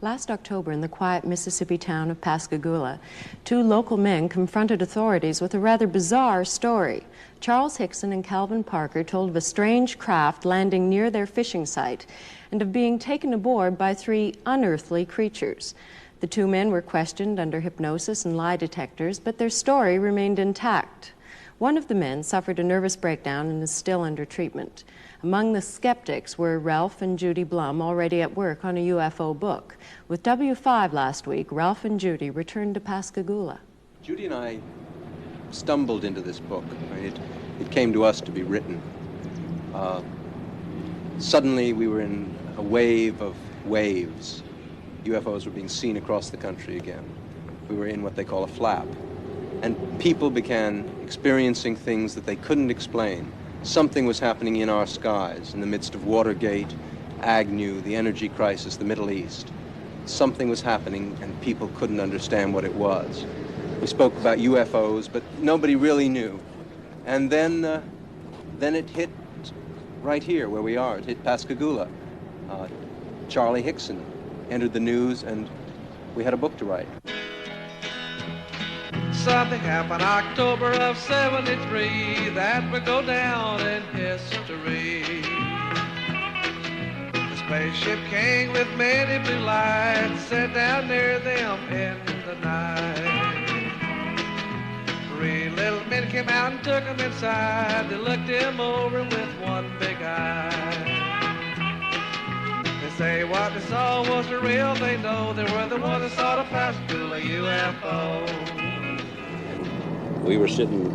Last October, in the quiet Mississippi town of Pascagoula, two local men confronted authorities with a rather bizarre story. Charles Hickson and Calvin Parker told of a strange craft landing near their fishing site and of being taken aboard by three unearthly creatures. The two men were questioned under hypnosis and lie detectors, but their story remained intact. One of the men suffered a nervous breakdown and is still under treatment. Among the skeptics were Ralph and Judy Blum, already at work on a UFO book. With W5 last week, Ralph and Judy returned to Pascagoula. Judy and I stumbled into this book. It came to us to be written. Suddenly we were in a wave of waves. UFOs were being seen across the country again. We were in what they call a flap. And people began experiencing things that they couldn't explain. Something was happening in our skies in the midst of Watergate, Agnew, the energy crisis, the Middle East. Something was happening and people couldn't understand what it was. We spoke about UFOs, but nobody really knew. And then it hit right here where we are. It hit Pascagoula. Charlie Hickson entered the news and we had a book to write. Something happened October of '73 that would go down in history. The spaceship came with many blue lights set down near them in the night. Three little men came out and took them inside. They looked him over with one big eye. They say what they saw was the real thing, though. They were the ones that saw the Pascagoula UFO. We were sitting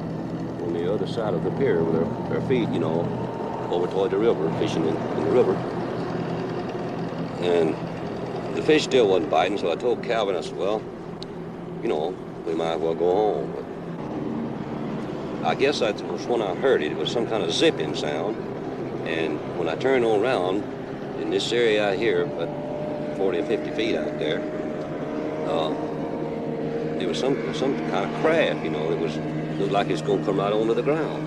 on the other side of the pier with our feet, over toward the river, fishing in the river. And the fish still wasn't biting, so I told Calvin, I said, well, we might as well go home. But I guess that was when I heard it. It was some kind of zipping sound. And when I turned around, in this area out here, about 40 or 50 feet out there, there was some kind of craft, it looked like it was going to come right onto the ground.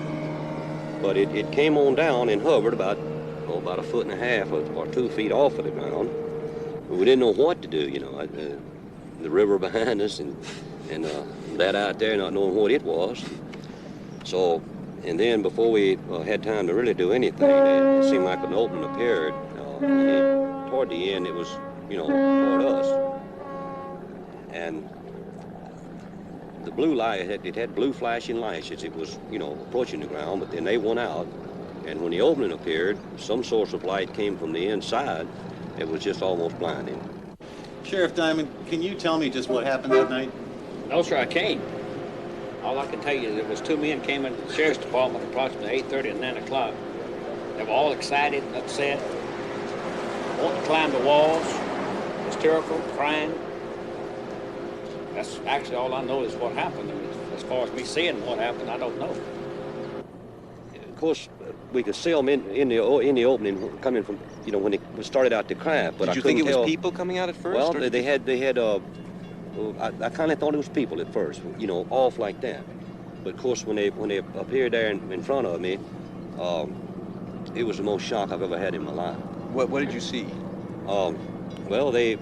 But it came on down and hovered about a foot and a half or 2 feet off of the ground. We didn't know what to do, the river behind us and that out there not knowing what it was. So, and then before we had time to really do anything, it seemed like an opening appeared. Toward the end, it was, toward us. And the blue light, it had blue flashing lights as it was, approaching the ground, but then they went out, and when the opening appeared, some source of light came from the inside. It was just almost blinding. Sheriff Diamond, can you tell me just what happened that night? No, sir, I can't. All I can tell you is there was two men came into the sheriff's department approximately 8:30 and 9 o'clock. They were all excited and upset, wanting to climb the walls, hysterical, crying. That's actually all I know is what happened. I mean, as far as me seeing what happened, I don't know. Of course, we could see them in the opening coming from, when it started out to craft. But Did you think it was people coming out at first? Well, they had. I kind of thought it was people at first, off like that. But of course, when they appeared there in front of me, it was the most shock I've ever had in my life. What did you see? Well, they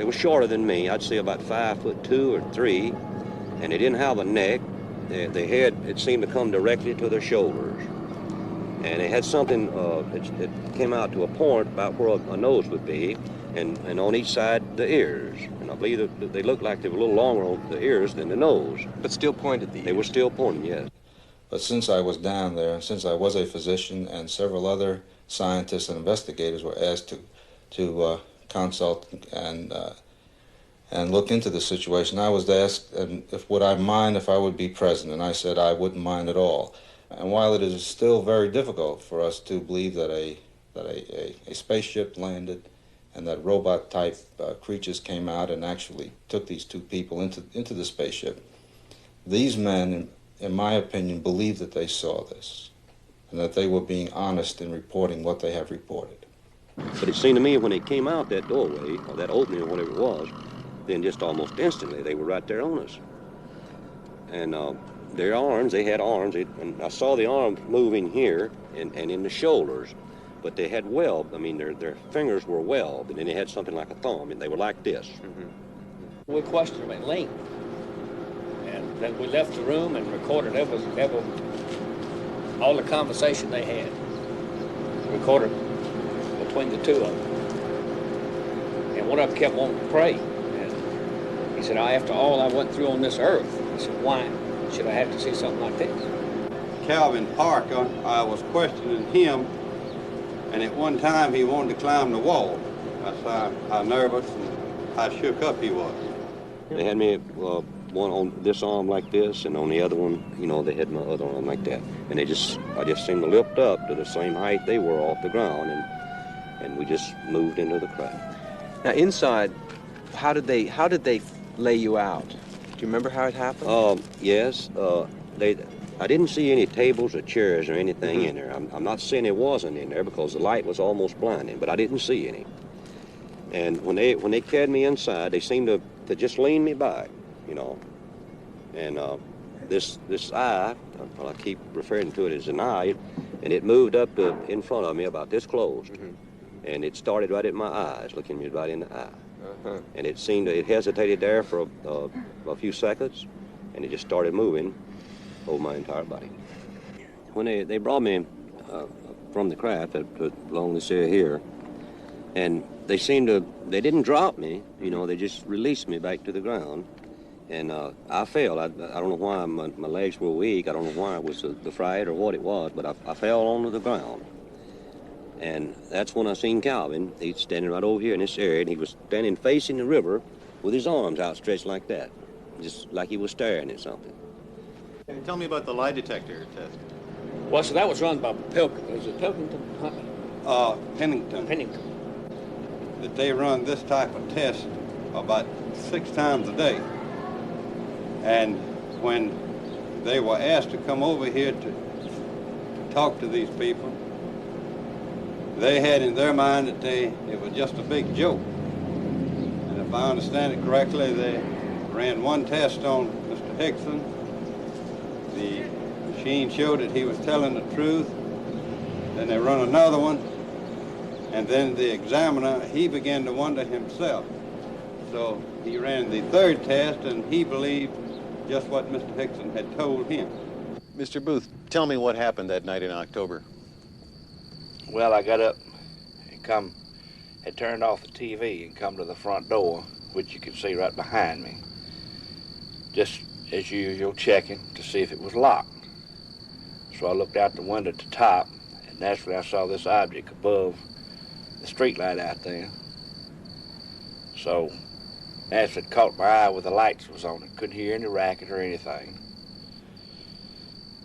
were shorter than me. I'd say about 5'2" or 3", and they didn't have a neck. Their head, it seemed to come directly to their shoulders, and they had something that came out to a point about where a nose would be, and on each side the ears. And I believe that they looked like they were a little longer on the ears than the nose. But still pointed the ears. They were still pointing, yes. But since I was down there, since I was a physician and several other scientists and investigators were asked to consult and look into the situation, I was asked would I mind if I would be present, and I said I wouldn't mind at all. And while it is still very difficult for us to believe that a spaceship landed and that robot-type creatures came out and actually took these two people into the spaceship, these men, in my opinion, believed that they saw this and that they were being honest in reporting what they have reported. But it seemed to me when they came out that doorway, or that opening or whatever it was, then just almost instantly they were right there on us. And their arms, they had arms, and I saw the arms moving here and in the shoulders. but they had webbed. I mean, their fingers were webbed, and then they had something like a thumb, and they were like this. We questioned them at length, and then we left the room and recorded every all the conversation they had, recorded between the two of them. And one of them kept wanting to pray. And he said, after all I went through on this earth, he said, why should I have to see something like this? Calvin Parker, I was questioning him, and at one time he wanted to climb the wall. That's how nervous and how shook up he was. They had me one on this arm like this, and on the other one, you know, they had my other arm like that. And I just seemed to lift up to the same height they were off the ground, and we just moved into the craft. Now inside, how did they lay you out? Do you remember how it happened? Yes. I didn't see any tables or chairs or anything in there. I'm not saying it wasn't in there because the light was almost blinding, but I didn't see any. And when they carried me inside, they seemed to just lean me back, you know. And this eye, well, I keep referring to it as an eye, and it moved up in front of me about this close. And it started right at my eyes, looking me right in the eye. And it hesitated there for a few seconds, and it just started moving over my entire body. When they brought me from the craft along this area here, and they didn't drop me, you know, they just released me back to the ground. And I fell. I don't know why my legs were weak. I don't know why it was the fright or what it was, but I fell onto the ground. And that's when I seen Calvin. He's standing right over here in this area, and he was standing facing the river with his arms outstretched like that, just like he was staring at something. And tell me about the lie detector test. Well, so that was run by Pilkington. Was it Pilkington? Pennington. Pennington. That they run this type of test about 6 times a day. And when they were asked to come over here to talk to these people, they had in their mind that it was just a big joke. And if I understand it correctly, they ran one test on Mr. Hickson. The machine showed that he was telling the truth. Then they run another one. And then the examiner, he began to wonder himself. So he ran the third test, and he believed just what Mr. Hickson had told him. Mr. Booth, tell me what happened that night in October. Well, I got up and had turned off the TV and come to the front door, which you can see right behind me. Just as usual, checking to see if it was locked. So I looked out the window at the top, and naturally I saw this object above the street light out there. So naturally it caught my eye with the lights was on. I couldn't hear any racket or anything.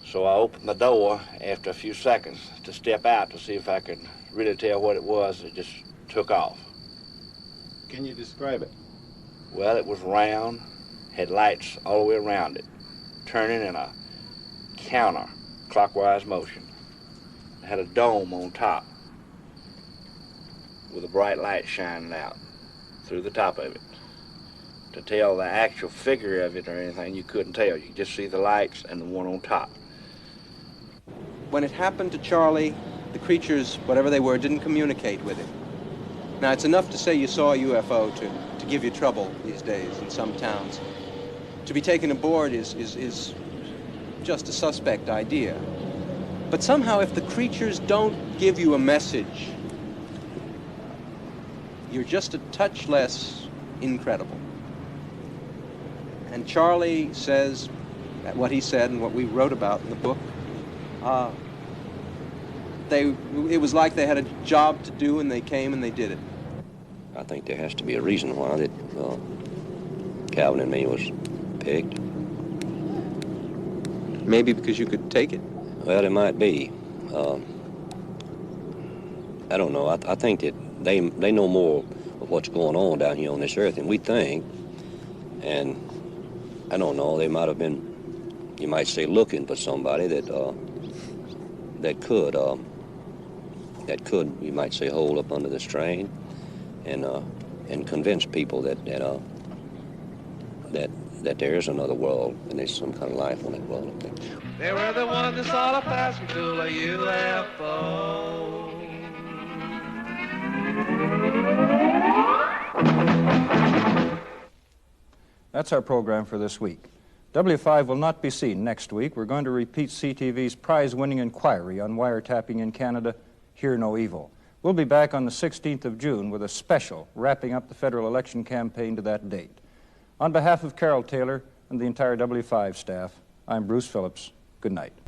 So I opened the door after a few seconds to step out to see if I could really tell what it was. It just took off. Can you describe it? Well, it was round, had lights all the way around it, turning in a counter-clockwise motion. It had a dome on top with a bright light shining out through the top of it. To tell the actual figure of it or anything, you couldn't tell. You could just see the lights and the one on top. When it happened to Charlie, the creatures, whatever they were, didn't communicate with him. Now, it's enough to say you saw a UFO to give you trouble these days in some towns. To be taken aboard is just a suspect idea. But somehow, if the creatures don't give you a message, you're just a touch less incredible. And Charlie says what he said and what we wrote about in the book. It was like they had a job to do, and they came and they did it. I think there has to be a reason why that Calvin and me was picked. Maybe because you could take it. Well, it might be. I don't know. I think that they know more of what's going on down here on this earth than we think. And I don't know. They might have been, you might say, looking for somebody that could, you might say, hold up under the strain and convince people that there is another world and there's some kind of life on that world up there. They were the ones that saw the Pascagoula UFO. That's our program for this week. W5 will not be seen next week. We're going to repeat CTV's prize-winning inquiry on wiretapping in Canada, Hear No Evil. We'll be back on the 16th of June with a special wrapping up the federal election campaign to that date. On behalf of Carol Taylor and the entire W5 staff, I'm Bruce Phillips. Good night.